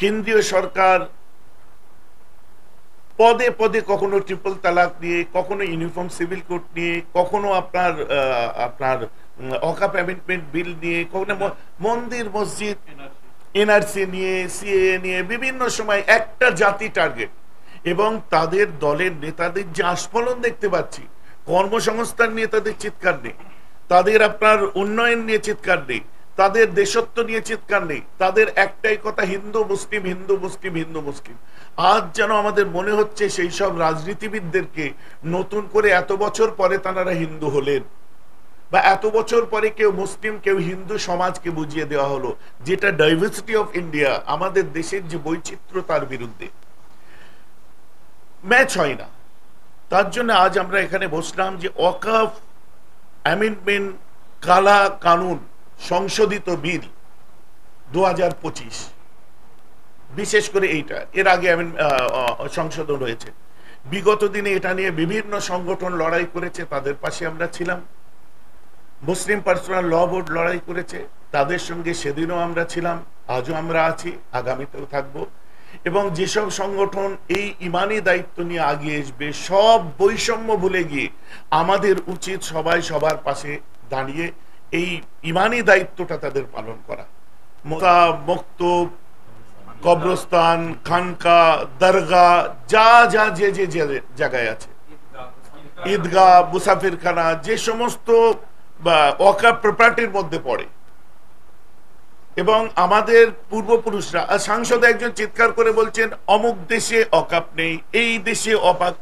কেন্দ্রীয় সরকার পদে পদে কখনো ট্রিপল তালাক নিয়ে, কখনো ইউনিফর্ম সিভিল কোড নিয়ে, কখনো আপনার আপনার অকাপ অ্যামেন্ডমেন্ট বিল নিয়ে, কখনো মন্দির মসজিদ এনআরসি নিয়ে, সিএএ নিয়ে বিভিন্ন সময় একটা জাতি টার্গেট। এবং তাদের দলের নেতাদের যে আস্ফলন দেখতে পাচ্ছি, কর্মসংস্থান নিয়ে তাদের চিৎকার নেই, তাদের আপনার উন্নয়ন নিয়ে চিৎকার নেই, তাদের দেশত্ব নিয়ে চিৎকার নেই, তাদের একটাই কথা হিন্দু মুসলিম হিন্দু মুসলিম হিন্দু মুসলিম। আজ যেন আমাদের মনে হচ্ছে সেই সব রাজনীতিবিদদেরকে নতুন করে এত বছর পরে তারা হিন্দু হলেন, বা এত বছর পরে কেউ মুসলিম কেউ হিন্দু সমাজকে বুঝিয়ে দেওয়া হলো, যেটা ডাইভার্সিটি অফ ইন্ডিয়া, আমাদের দেশের যে বৈচিত্র্য তার বিরুদ্ধে ম্যাচ হয় না। তার জন্য আজ আমরা এখানে বসলাম যে ওয়াকফ অ্যামেন্ডমেন্ট কালা কানুন সংশোধিত বিল 2025, বিশেষ করে এইটা, এর আগে সংশোধন হয়েছে। বিগত দিনে এটা নিয়ে বিভিন্ন সংগঠন লড়াই করেছে, তাদের পাশে আমরা ছিলাম। মুসলিম পার্সোনাল ল বোর্ড লড়াই করেছে, তাদের সঙ্গে সেদিনও আমরা ছিলাম, আজও আমরা আছি, আগামীতেও থাকব। এবং যেসব সংগঠন এই ইমানি দায়িত্ব নিয়ে আগিয়ে আসবে, সব বৈষম্য ভুলে গিয়ে আমাদের উচিত সবাই সবার পাশে দাঁড়িয়ে এই ইমানি দায়িত্বটা তাদের পালন করা। মক্তব, কবরস্থান, খানকা, দরগা, যা যা যে যে জায়গায় আছে, ঈদগাহ, মুসাফিরখানা, যে সমস্ত ওয়াকফ প্রপার্টির মধ্যে পড়ে। এবং আমাদের পূর্বপুরুষরা, সাংসদ একজন চিৎকার করে বলছেন অমুক দেশে ওয়াকফ নেই, এই দেশে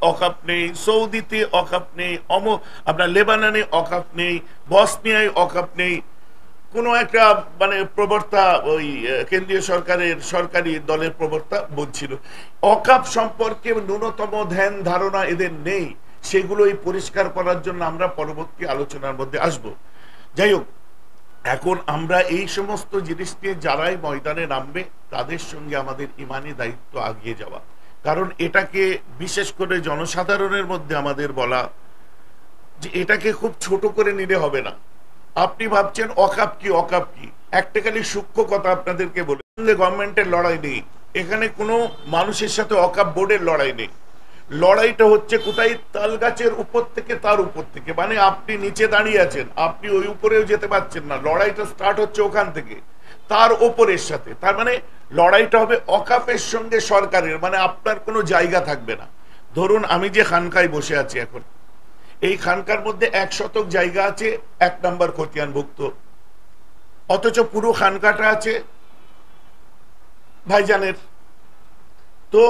ওয়াকফ নেই, সৌদিতে ওয়াকফ নেই, আপনার লেবাননে ওয়াকফ নেই, বসনিয়ায় ওয়াকফ নেই। কোনো একটা মানে প্রবক্তা, ওই কেন্দ্রীয় সরকারের সরকারি দলের প্রবক্তা বলছিল ওয়াকফ সম্পর্কে ন্যূনতম ধ্যান ধারণা এদের নেই। সেগুলোই পরিষ্কার করার জন্য আমরা পরবর্তী আলোচনার মধ্যে আসব। যাই হোক, এখন আমরা এই সমস্ত জিনিস নিয়ে যারাই ময়দানে নামবে তাদের সঙ্গে আমাদের ইমানি দায়িত্ব আগিয়ে যাওয়া। কারণ এটাকে বিশেষ করে জনসাধারণের মধ্যে আমাদের বলা যে এটাকে খুব ছোট করে নিলে হবে না। আপনি ভাবছেন ওয়াকফ কি ওয়াকফ কি, একটা খালি সূক্ষ্ম কথা আপনাদেরকে বলে, গভর্নমেন্টের লড়াই নেই এখানে, কোনো মানুষের সাথে ওয়াকফ বোর্ডের লড়াই নেই। লড়াইটা হচ্ছে কোথায়, তাল গাছের উপর থেকে তার উপর থেকে, মানে আপনি নিচে দাঁড়িয়ে আছেন, আপনি ওই উপরেও যেতে পারছেন না, লড়াইটা স্টার্ট হচ্ছে ওখান থেকে তার ওপরের সাথে। তার মানে লড়াইটা হবে ওয়াকফের সঙ্গে সরকারের, মানে আপনার কোনো জায়গা থাকবে না। ধরুন আমি যে খানকায় বসে আছি এখন, এই খানকার মধ্যে 1 শতক জায়গা আছে 1 নম্বর খতিয়ানভুক্ত, অথচ পুরো খানকাটা আছে ভাইজানের। তো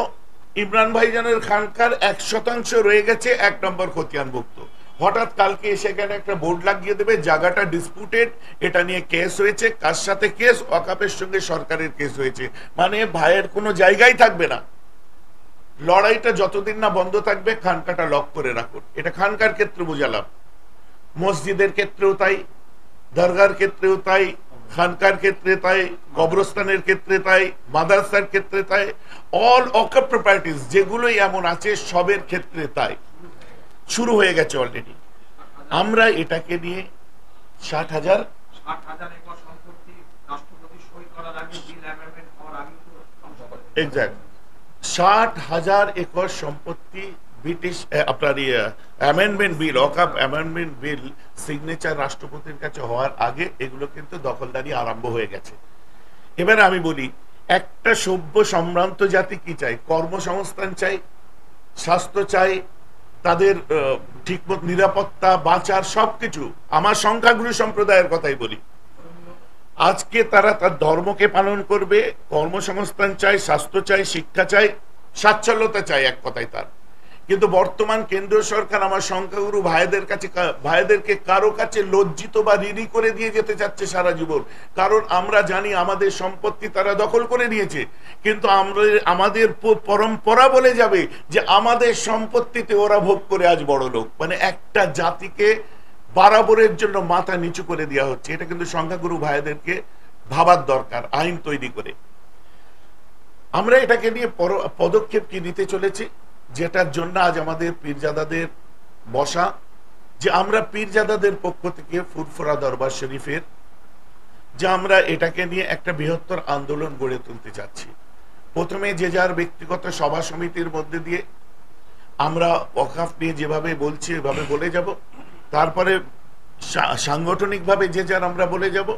ইমরান ভাইজানের খানকার 1% রয়ে গেছে 1 নম্বর খতিয়ানভুক্ত। হঠাৎ কালকে এসে গেলে একটা বোর্ড লাগিয়ে দেবে জায়গাটা ডিসপুটেড, এটা নিয়ে কেস হয়েছে, কার সাথে কেস, ওয়াকফের সঙ্গে সরকারের কেস হয়েছে, মানে ভাইয়ের কোনো জায়গাই থাকবে না। লড়াইটা যতদিন না বন্ধ থাকবে খানকাটা লক করে রাখুন। এটা খানকার ক্ষেত্রে বুঝালাম, মসজিদের ক্ষেত্রেও তাই, দরগার ক্ষেত্রেও তাই, খানকার ক্ষেত্রে তাই, কবরস্থানের ক্ষেত্রে তাই, মাদ্রাসার ক্ষেত্রে তাই, অল ওয়াকফ প্রপার্টিজ যেগুলোই এমন আছে সবের ক্ষেত্রে তাই। শুরু হয়ে গেছে অলরেডি। আমরা এটাকে নিয়ে 60,000 একর সম্পত্তি ব্রিটিশ আপনার অ্যামেন্ডমেন্ট বিল, ওয়াকফ অ্যামেন্ডমেন্ট বিল সিগনেচার রাষ্ট্রপতির কাছে হওয়ার আগে এগুলো কিন্তু দখলদারি আরম্ভ হয়ে গেছে। এবার আমি বলি, একটা সভ্য সম্ভ্রান্ত জাতি কি চাই? কর্মসংস্থান চাই, স্বাস্থ্য চাই, তাদের ঠিকমতো নিরাপত্তা, বাঁচার সবকিছু। আমার সংখ্যাগুরু সম্প্রদায়ের কথাই বলি, আজকে তারা তার ধর্মকে পালন করবে, কর্মসংস্থান চাই, স্বাস্থ্য চাই, শিক্ষা চাই, স্বাচ্ছল্যতা চাই, এক কথায় তার। কিন্তু বর্তমান কেন্দ্রীয় সরকার আমার সংখ্যাগুরু ভাইদেরকে কারো কাছে লজ্জিত বা ঋণী করে দিয়ে যেতে চাচ্ছে সারা জীবন। কারণ আমরা জানি আমাদের সম্পত্তি তারা দখল করে নিয়েছে, কিন্তু আমাদের পরম্পরা বলে যাবে যে আমাদের সম্পত্তিতে ওরা ভোগ করে আজ বড় লোক। মানে একটা জাতিকে বরাবরের জন্য মাথা নিচু করে দেওয়া হচ্ছে। এটা কিন্তু সংখ্যাগুরু ভাইদেরকে ভাবার দরকার, আইন তৈরি করে। আমরা এটাকে নিয়ে পদক্ষেপ কি নিতে চলেছি, যেটার জন্য আজ আমাদের পীরজাদাদের বসা, যে আমরা পীরজাদাদের পক্ষ থেকে ফুরফুরা দরবার শরীফের যে আমরা এটাকে নিয়ে একটা বৃহত্তর আন্দোলন গড়ে তুলতে চাচ্ছি। প্রথমে যে যার ব্যক্তিগত সভা সমিতির মধ্যে দিয়ে আমরা ওয়াকফ নিয়ে যেভাবে বলছি এভাবে বলে যাব, তারপরে সাংগঠনিকভাবে যে যার আমরা বলে যাব,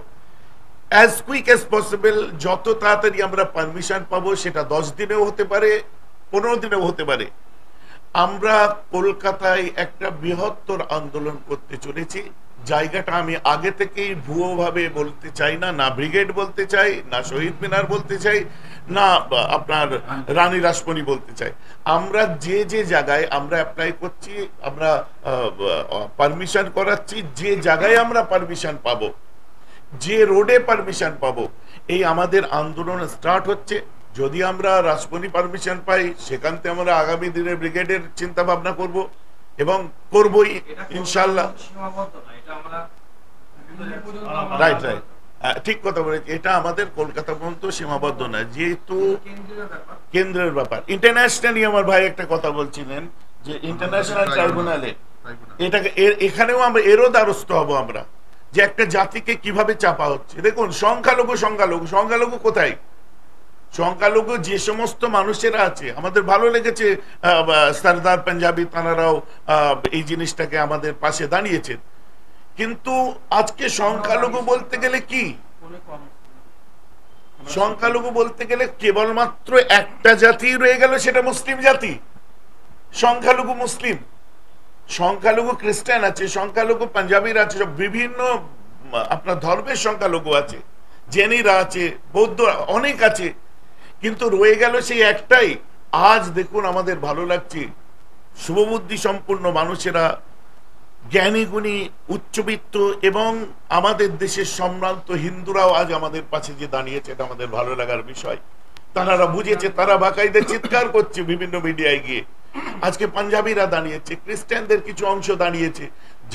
অ্যাজ কুইক অ্যাজ পসিবল, যত তাড়াতাড়ি আমরা পারমিশন পাবো, সেটা 10 দিনেও হতে পারে, 15 দিনেও হতে পারে। আমরা কলকাতায় একটা বৃহত্তর আন্দোলন করতে চলেছি। জায়গাটা আমি আগে থেকেই ভুয়ো ভাবে বলতে চাই না, না ব্রিগেড বলতে চাই, না শহীদ মিনার বলতে চাই, না আপনার রানী রাসমণি বলতে চাই। আমরা যে যে জায়গায় আমরা অ্যাপ্লাই করছি, আমরা পারমিশন করাচ্ছি, যে জায়গায় আমরা পারমিশন পাবো, যে রোডে পারমিশন পাবো, এই আমাদের আন্দোলন স্টার্ট হচ্ছে। যদি আমরা রাসমণি পারমিশন পাই, সেখান থেকে আমরা আগামী দিনে ব্রিগেডের চিন্তা ভাবনা করব এবং করবই ইনশাল্লাহ। রাইট রাইট, ঠিক কথা বলেছি। এটা আমাদের কলকাতা পর্যন্ত সীমাবদ্ধ না, যেহেতু কেন্দ্রের ব্যাপার। ইন্টারন্যাশনালি আমার ভাই একটা কথা বলছিলেন যে ইন্টারন্যাশনাল ট্রাইব্যুনালে এটাকে, এখানেও আমরা এরও দ্বারস্থ হব আমরা, যে একটা জাতিকে কিভাবে চাপা হচ্ছে। দেখুন, সংখ্যালঘু সংখ্যালঘু সংখ্যালঘু কোথায়? সংখ্যালঘু যে সমস্ত মানুষেরা আছে, আমাদের ভালো লেগেছে সরদার পাঞ্জাবি তানারাও এই জিনিসটাকে আমাদের পাশে দাঁড়িয়েছেন, কিন্তু আজকে সংখ্যালঘু বলতে গেলে কি? সংখ্যালঘু বলতে গেলে কেবলমাত্র একটা জাতি রয়ে গেল, সেটা মুসলিম জাতি। সংখ্যালঘু মুসলিম, সংখ্যালঘু খ্রিস্টান আছে, সংখ্যালঘু পাঞ্জাবিরা আছে, বিভিন্ন আপনার ধর্মের সংখ্যালঘু আছে, জেনিরা আছে, বৌদ্ধ অনেক আছে, কিন্তু রয়ে গেল সেই একটাই। আজ দেখুন, আমাদের ভালো লাগছে, শুভবুদ্ধি সম্পন্ন মানুষেরা, জ্ঞানী গুণী, উচ্চবিত্ত এবং আমাদের দেশের সম্ভ্রান্ত হিন্দুরাও আজ আমাদের পাশে যে দাঁড়িয়েছে, এটা আমাদের ভালো লাগার বিষয়। তারা বুঝেছে, তারা বাকাইদের চিৎকার করছে বিভিন্ন মিডিয়ায় গিয়ে। আজকে পাঞ্জাবিরা দাঁড়িয়েছে, খ্রিস্টানদের কিছু অংশ দাঁড়িয়েছে।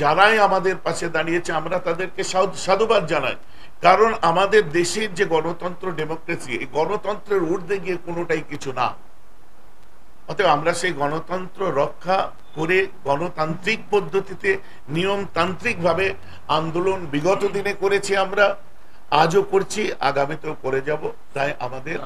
যারাই আমাদের পাশে দাঁড়িয়েছে, আমরা তাদেরকে সাধুবাদ জানাই। কারণ আমাদের দেশের যে গণতন্ত্র, ডেমোক্রেসি, এই গণতন্ত্রের ঊর্ধ্বে গিয়ে কোনোটাই কিছু না। অতএব আমরা সেই গণতন্ত্র রক্ষা করে গণতান্ত্রিক পদ্ধতিতে, নিয়মতান্ত্রিক ভাবে আন্দোলন বিগত দিনে করেছি, আমরা আজও করছি, আগামীতেও করে যাব। তাই আমাদের